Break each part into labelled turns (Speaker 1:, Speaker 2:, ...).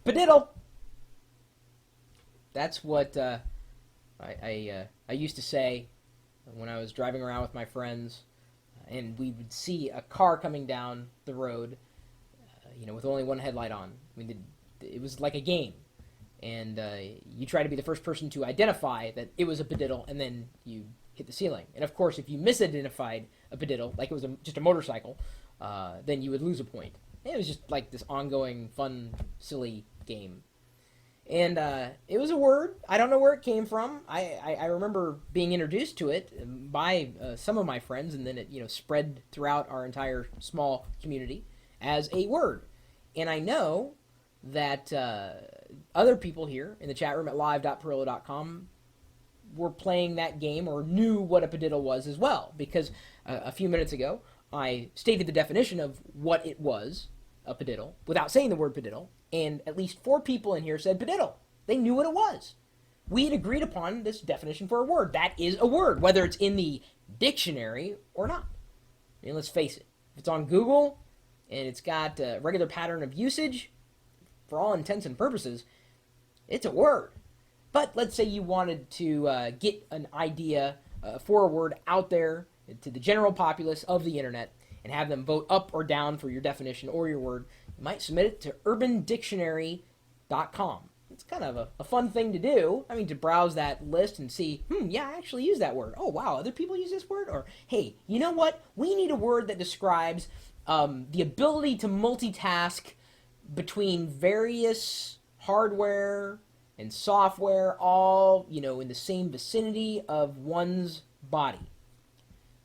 Speaker 1: Padiddle. That's what I used to say when I was driving around with my friends, and we would see a car coming down the road, with only one headlight on. I mean, it was like a game, and you try to be the first person to identify that it was a padiddle, and then you hit the ceiling. And of course, if you misidentified a padiddle, like it was just a motorcycle, then you would lose a point. It was just like this ongoing, fun, silly game. And it was a word. I don't know where it came from. I remember being introduced to it by some of my friends, and then it spread throughout our entire small community as a word. And I know that other people here in the chat room at live.perillo.com were playing that game or knew what a padiddle was as well, because a few minutes ago I stated the definition of what it was, a padiddle, without saying the word padiddle, and at least 4 people in here said padiddle. They knew what it was. We had agreed upon this definition for a word. That is a word, whether it's in the dictionary or not. I mean, let's face it. If it's on Google and it's got a regular pattern of usage, for all intents and purposes, it's a word. But let's say you wanted to get an idea for a word out there to the general populace of the internet and have them vote up or down for your definition or your word. You might submit it to urbandictionary.com. It's kind of a fun thing to do. I mean, to browse that list and see, yeah, I actually use that word. Oh, wow, other people use this word? Or, hey, you know what? We need a word that describes the ability to multitask between various hardware and software, all, in the same vicinity of one's body.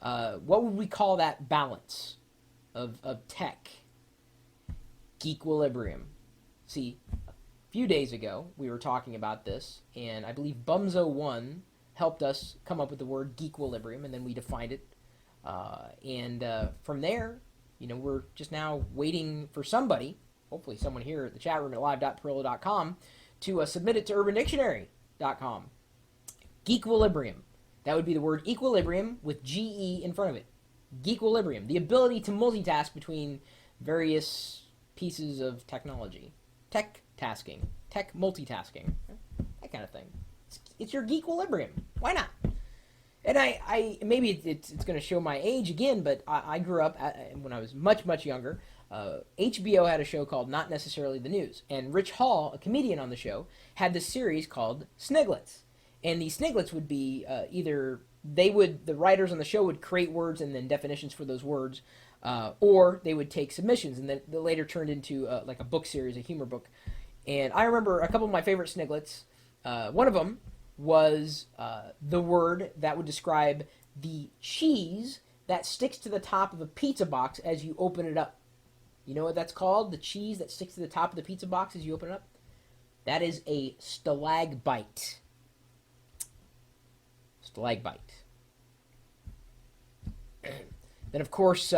Speaker 1: What would we call that balance of tech? Geequilibrium. See, a few days ago, we were talking about this, and I believe Bumzo1 helped us come up with the word geequilibrium, and then we defined it. And from there, we're just now waiting for somebody, hopefully someone here at the chat room at live.perillo.com, to submit it to urbandictionary.com. Geequilibrium. That would be the word equilibrium with GE in front of it. Geequilibrium. The ability to multitask between various pieces of technology. Tech tasking. Tech multitasking. That kind of thing. It's your geequilibrium. Why not? And I maybe it's going to show my age again, but I grew up when I was much, much younger. HBO had a show called Not Necessarily the News. And Rich Hall, a comedian on the show, had this series called Sniglets. And these Sniglets would be either the writers on the show would create words and then definitions for those words, or they would take submissions, and then they later turned into like a book series, a humor book. And I remember a couple of my favorite Sniglets. One of them was the word that would describe the cheese that sticks to the top of a pizza box as you open it up. You know what that's called? The cheese that sticks to the top of the pizza box as you open it up? That is a stalagbite. Stalagbite. Then, of course,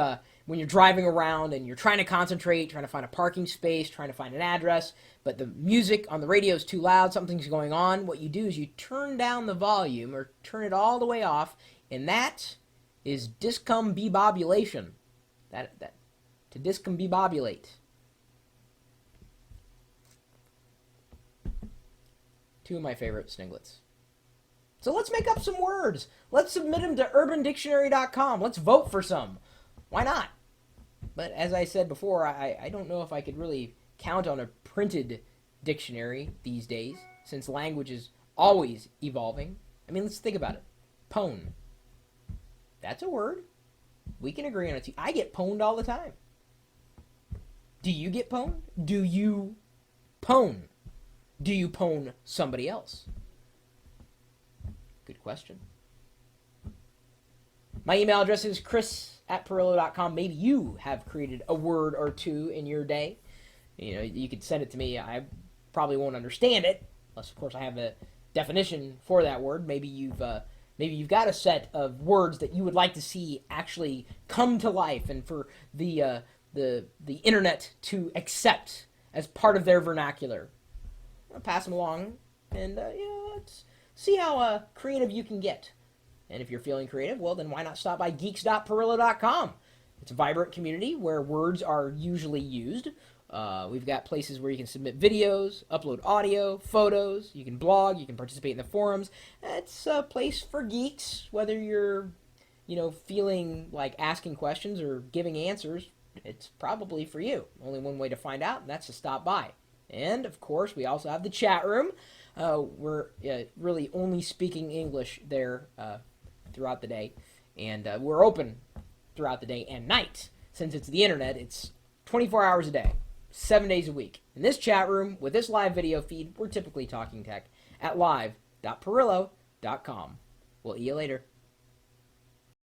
Speaker 1: when you're driving around and you're trying to concentrate, trying to find a parking space, trying to find an address, but the music on the radio is too loud, something's going on, what you do is you turn down the volume or turn it all the way off, and that is discombobulation. To discombobulate. Two of my favorite Sniglets. So let's make up some words. Let's submit them to urbandictionary.com. Let's vote for some. Why not? But as I said before, I don't know if I could really count on a printed dictionary these days, since language is always evolving. I mean, let's think about it. Pwn. That's a word. We can agree on it. I get pwned all the time. Do you get pwned? Do you pwn? Do you pwn somebody else? Good question. My email address is chris@perillo.com. Maybe you have created a word or two in your day. You could send it to me. I probably won't understand it, unless, of course, I have a definition for that word. Maybe you've got a set of words that you would like to see actually come to life, and for the internet to accept as part of their vernacular. I'll pass them along, and let's see how creative you can get. And if you're feeling creative, well, then why not stop by geeks.perillo.com? It's a vibrant community where words are usually used, We've got places where you can submit videos, upload audio, photos. You can blog. You can participate in the forums. It's a place for geeks, whether you're, feeling like asking questions or giving answers. It's probably for you. Only one way to find out, and that's to stop by. And, of course, we also have the chat room. We're really only speaking English there throughout the day. And we're open throughout the day and night. Since it's the internet, it's 24 hours a day, 7 days a week. In this chat room, with this live video feed, we're typically talking tech at live.pirillo.com. We'll see you later.